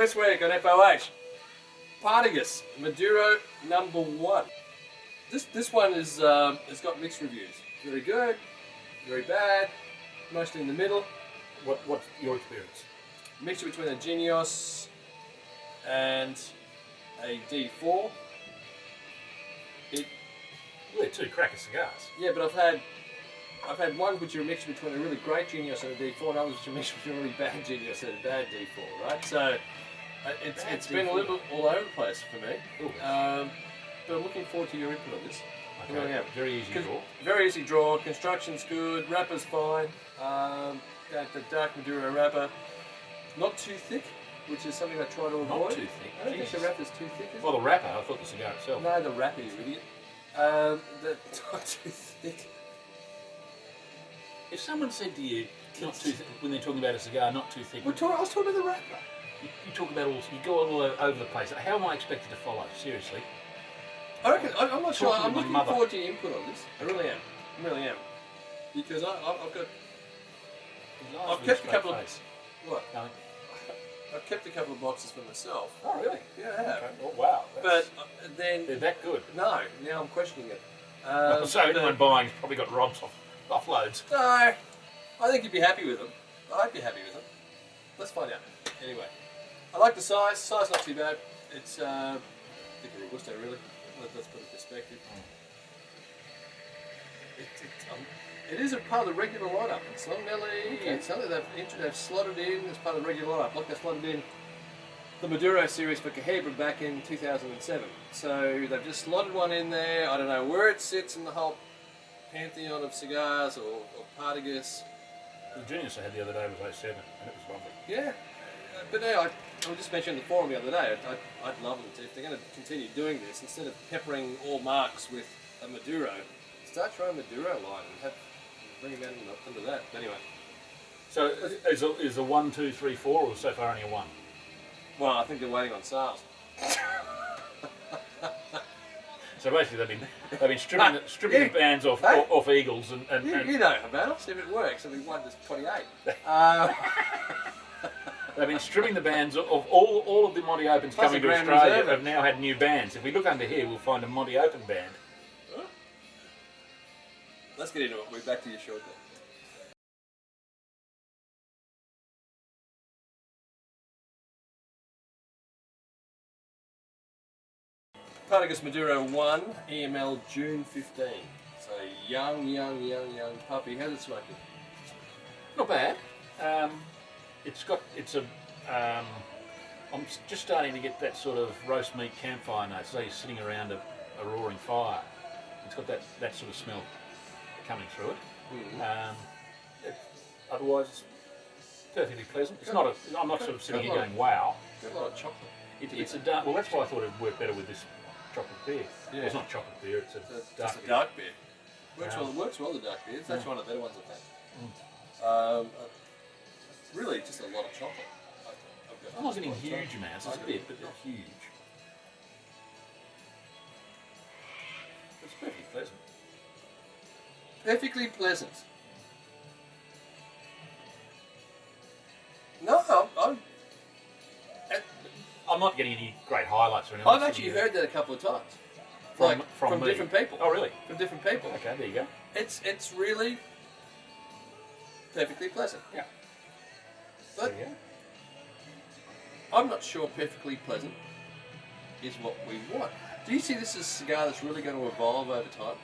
This week on FOH, Partagas, Maduro #1. This one is has got mixed reviews. Very good, very bad, mostly in the middle. What's your experience? Mixture between a Genius and a D4. They're two cracker cigars. Yeah, but I've had ones which are a mixture between a really great Genius and a D4, and others which are a mixture between a really bad Genius and a bad D4, right? So it's been a little bit all over the place for me. But I'm looking forward to your input on this. Okay. I really am. Very easy draw. Very easy draw. Construction's good. Wrapper's fine. The dark Maduro wrapper, not too thick, which is something I try to avoid. Not too thick. I don't think the wrapper's too thick, is it? Well, the wrapper. I thought the cigar itself. No, the wrapper, you idiot. Not too thick. If someone said to you, not too thick, when they're talking about a cigar, not too thick. I was talking about the wrapper. You talk about you go all over the place. How am I expected to follow? Seriously. I reckon, I'm not sure. I'm Talking to looking my mother. forward to your input on this. I really am. I really am. Because I've kept a couple of... What? No. I've kept a couple of boxes for myself. Oh, really? Yeah, I have. Okay. Well, wow. But then... They're that good. No, now I'm questioning it. So anyone buying's probably got robbed off loads. No, I think you'd be happy with them. I'd be happy with them. Let's find out. Anyway, I like the size. Size not too bad. It's I think a Robusto really. Let's put it in perspective. It is a part of the regular lineup. It's not an LE. Okay. It's something they've slotted in as part of the regular lineup. Like they slotted in the Maduro series for Cahebra back in 2007. So they've just slotted one in there. I don't know where it sits in the whole pantheon of cigars or Partagas. The Genius I had the other day was 07, and it was lovely. Yeah, but no, I just mentioned on the forum the other day. I'd love them to, if they're going to continue doing this, instead of peppering all marks with a Maduro, start trying Maduro line and bring them under that. Anyway. So is a 1, 2, 3, 4, or so far only a 1? Well, I think they're waiting on sales. So basically they've been stripping the bands off Eagles and You know about us. If it works, it'll be 1 to 28. They've been stripping the bands of all of the Monty Opens Plus coming a to Grand Australia Reserve. have now had new bands. If we look under here, we'll find a Monty Open band. Huh? Let's get into it. We're back to you shortly. Partagas Maduro 1, EML June 15. So young puppy. How's it smoking? Not bad. I'm just starting to get that sort of roast meat campfire note. So you're sitting around a roaring fire. It's got that sort of smell coming through it. Otherwise, it's perfectly pleasant. It's not. I'm not sort of sitting here going, "Wow." Got a lot of chocolate. It's a dark. Well, that's why I thought it'd work better with this chocolate beer. Yeah. Well, it's not chocolate beer. It's a dark beer. Dark beer. Works well. The dark beer. It's actually one of the better ones I've had. Really, just a lot of chocolate. I'm not getting huge amounts. It's a bit, but they're huge. It's perfectly pleasant. Perfectly pleasant. No, I'm not getting any great highlights or anything. I've actually heard that a couple of times. From me. different people. Oh, really? From different people. Okay, there you go. It's really perfectly pleasant. Yeah. But There you go. I'm not sure perfectly pleasant is what we want. Do you see this as a cigar that's really going to evolve over time?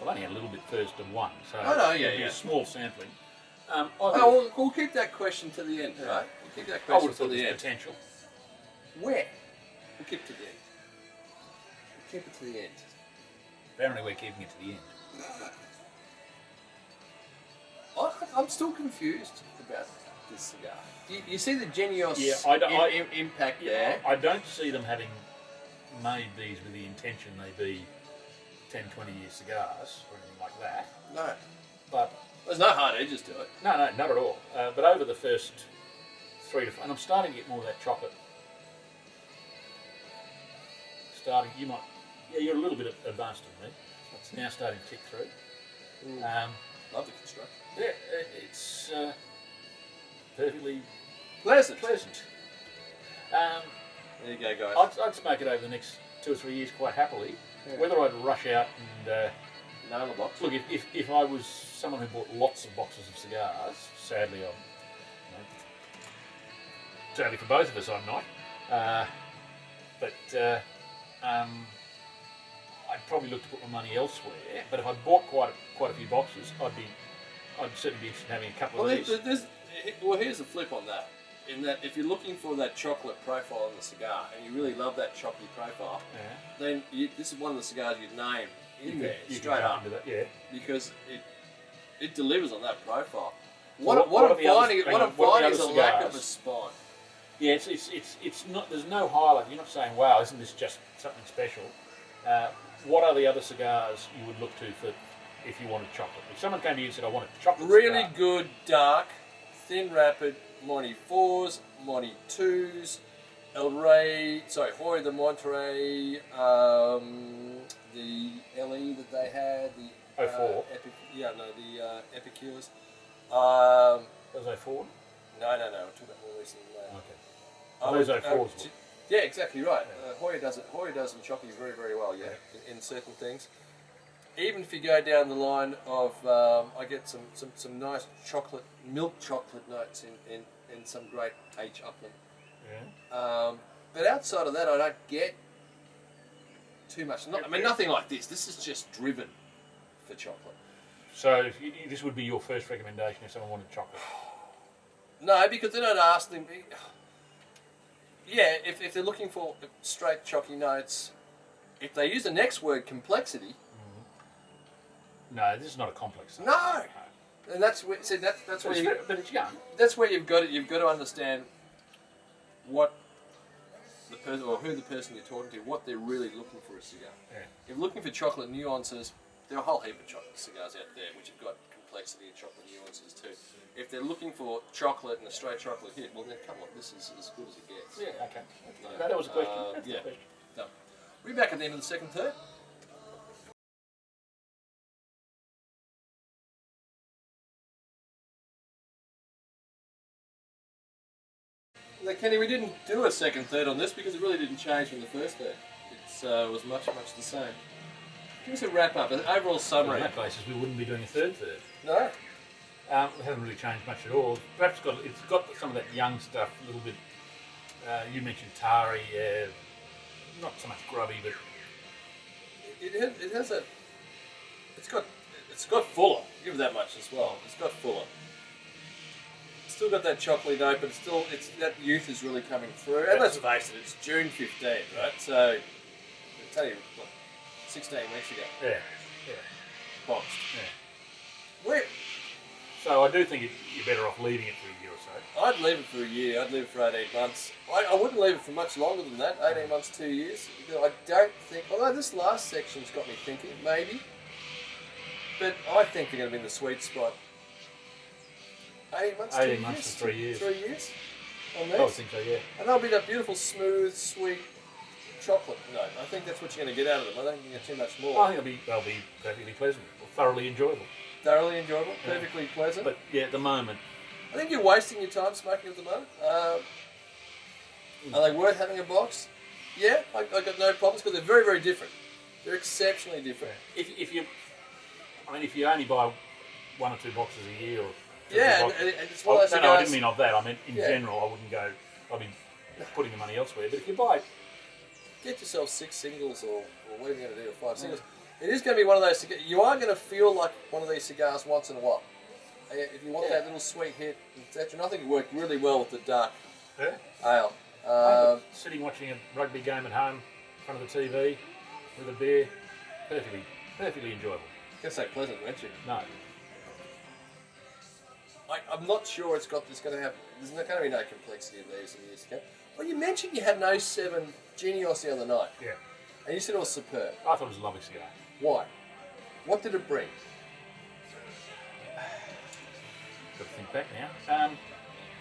Well, only a little bit first of one, so Oh, no, yeah, it'll be yeah. a small sampling. We'll keep that question to the end, right? We'll keep that I would question have to thought the there's end. potential. Where? We'll keep it to the end. We'll keep it to the end. Apparently we're keeping it to the end. I'm still confused about this cigar. You see the Genius impact there? I don't see them having made these with the intention they be 10, 20-year cigars or anything like that. No. But There's no hard edges to it. no, not at all. But over the first 3 to 4, and I'm starting to get more of that chocolate. You're a little bit advanced than me. It's now starting to tick through. Love the construction. Yeah, it's perfectly Pleasant. Pleasant. There you go, guys. I'd smoke it over the next 2 or 3 years quite happily. Yeah. Whether I'd rush out and Nail the box. look, if I was someone who bought lots of boxes of cigars, sadly sadly for both of us, I'm not. I'd probably look to put my money elsewhere. But if I bought quite a few boxes, I'd certainly be interested in having a couple of these. Here's the flip on that. In that, if you're looking for that chocolate profile in the cigar, and you really love that chocolatey profile, then this is one of the cigars you'd name in there straight up, that, because it delivers on that profile. So What I'm finding is a lack of a cigars? spine. Yeah, it's not. There's no highlight. You're not saying, "Wow, isn't this just something special?" What are the other cigars you would look to for if you wanted chocolate? If someone came to you and said, "I want a chocolate Really cigar," good, dark, thin wrappered Monty 4s, Monty 2s, Hoy de Monterey, the LE that they had, the 04. the Epicures. That was 04. No, we're talking about more recent than that. Okay. Those 04s. Yeah, exactly right. Hoya does them chocolate very, very well. Yeah, in certain things. Even if you go down the line of, I get some nice milk chocolate notes in some great H. Upland. Yeah. But outside of that, I don't get too much. Nothing like this. This is just driven for chocolate. So this would be your first recommendation if someone wanted chocolate? No, because they don't ask them. Yeah, if they're looking for straight chocolate notes, if they use the next word, complexity. No, this is not a complex. No, and that's where. See, that's where. But it's young. That's where you've got to understand what the person or who the person you're talking to, what they're really looking for a cigar. Yeah. If you're looking for chocolate nuances, there are a whole heap of chocolate cigars out there which have got complexity and chocolate nuances too. If they're looking for chocolate and a straight chocolate hit, well then come on, this is as good as it gets. Yeah. Okay. No, that was a question. That's yeah. the question. Done. We're back at the end of the second third. Now, Kenny, we didn't do a second third on this because it really didn't change from the first third. It was much the same. Give us a wrap up, an overall On summary. that basis, we wouldn't be doing a third. No? It hasn't really changed much at all. Perhaps it's got some of that young stuff, a little bit. You mentioned Tari, not so much grubby, but It has a. It's got fuller. Give it that much as well. It's got fuller. It's still got that chocolatey note, but it's that youth is really coming through. And let's face it, it's June 15, right? So I'll tell you, what, 16 weeks ago, yeah. boxed. Yeah. Where So I do think you're better off leaving it for a year or so. I'd leave it for a year. I'd leave it for 18 months. I wouldn't leave it for much longer than that. 18 months, 2 years. I don't think. Although this last section's got me thinking, maybe. But I think they're going to be in the sweet spot. 18 months, 2 years. 18 months to 3 years. 3 years. On I would these. think so, yeah. And they'll be that beautiful, smooth, sweet chocolate note. I think that's what you're going to get out of them. I don't think you get too much more. I think they'll be perfectly pleasant, or thoroughly enjoyable. Thoroughly enjoyable, Yeah. perfectly pleasant. But yeah, at the moment, I think you're wasting your time smoking at the moment. Are they worth having a box? Yeah, I got no problems because they're very, very different. They're exceptionally different. if you only buy 1 or 2 boxes a year, or Yeah, boxes, and it's one of those I cigars. didn't mean of that. I meant in Yeah. general. I wouldn't go. I'd be putting the money elsewhere. But if you buy, Get yourself 6 singles or whatever you're going to do, or 5 singles. It is going to be one of those cigars. You are going to feel like one of these cigars once in a while. If you want that little sweet hit, etc. And I think it worked really well with the dark ale. sitting watching a rugby game at home in front of the TV with a beer, perfectly enjoyable. I was going to say pleasant, weren't you? No. I'm not sure there's going to be no complexity of these in years to come. Well, you mentioned you had an 07 Genios the other night, Yeah. and you said it was superb. I thought it was a lovely cigar. Why? What did it bring? Got to think back now.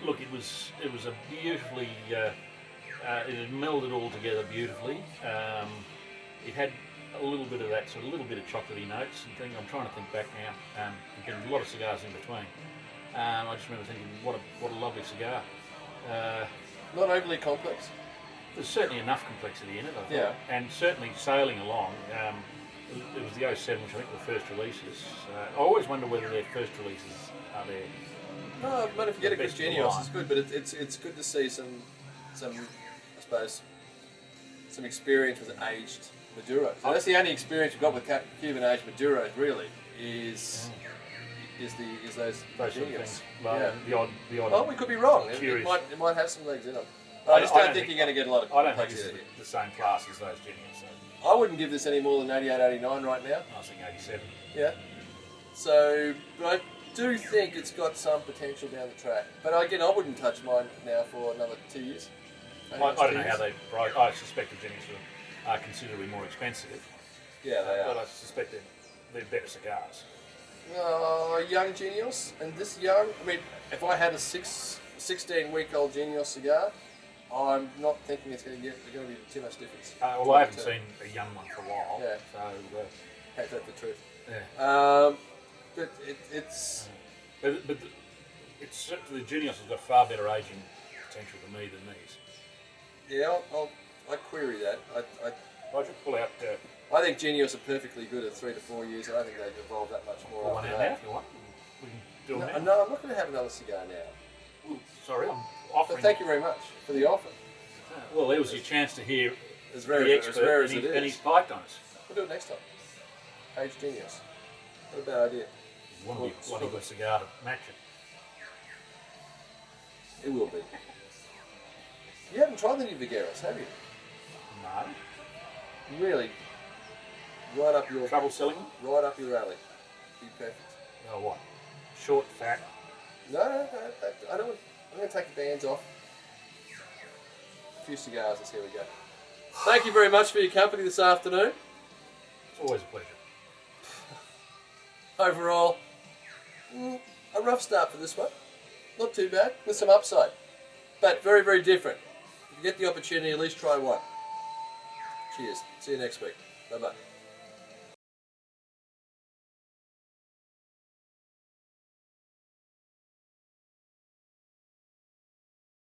Look, it was a beautifully. It had melded all together beautifully. It had a little bit of that sort of little bit of chocolatey notes and thing. I'm trying to think back now. There's been a lot of cigars in between. I just remember thinking, what a lovely cigar. Not overly complex. There's certainly enough complexity in it, I thought. Yeah. And certainly sailing along, it was the 07, which I think were the first releases. I always wonder whether their first releases are their... No, but if you get a good best of the Genios, line. it's good. But it's good to see some I suppose some experience with aged Maduro. So that's the only experience we've got with Cuban aged Maduros really is those Those sort of Genios. things. Like the odd... Well, we could be wrong. It Curious. might have some legs in them. I just don't think you're going to get a lot of I don't think this complexity. is the same class as those Genios. So I wouldn't give this any more than 88, 89 right now. I was thinking 87. Yeah. So, but I do think it's got some potential down the track. But again, I wouldn't touch mine now for another 2 years. I don't know how they price. I suspect the Genius are considerably more expensive. Yeah, they But are. I suspect they're better cigars. Young Genios, and this young, I mean, if I had a 16-week-old Genios cigar, I'm not thinking it's going to be too much difference. Well, I haven't seen a young one for a while. Yeah. So, Ain't that the truth? yeah. But it's But it's the Genius has got far better aging potential to me than these. yeah. I query that. I should pull out I think Genios are perfectly good at 3 to 4 years. I think they've evolved that much more. pull one after out now that. if you want. We can do it now. No, I'm not going to have another cigar now. Ooh, sorry, I'm But offering. thank you very much for the offer. Well, there was your chance to hear As the rare expert as it and is. he's piped on us. We'll do it next time. Aged Genius. Not a bad idea. You want to be a bloody good cigar to match it. It will be. You haven't tried the new Vigueras, have you? No. Really? Right up your Trouble selling them? right up your alley. Be perfect. Oh, what? Short, fat. No, I don't. I'm going to take the bands off. A few cigars and here we go. Thank you very much for your company this afternoon. It's always a pleasure. Overall, a rough start for this one. Not too bad, with some upside. But very, very different. If you get the opportunity, at least try one. Cheers. See you next week. Bye-bye.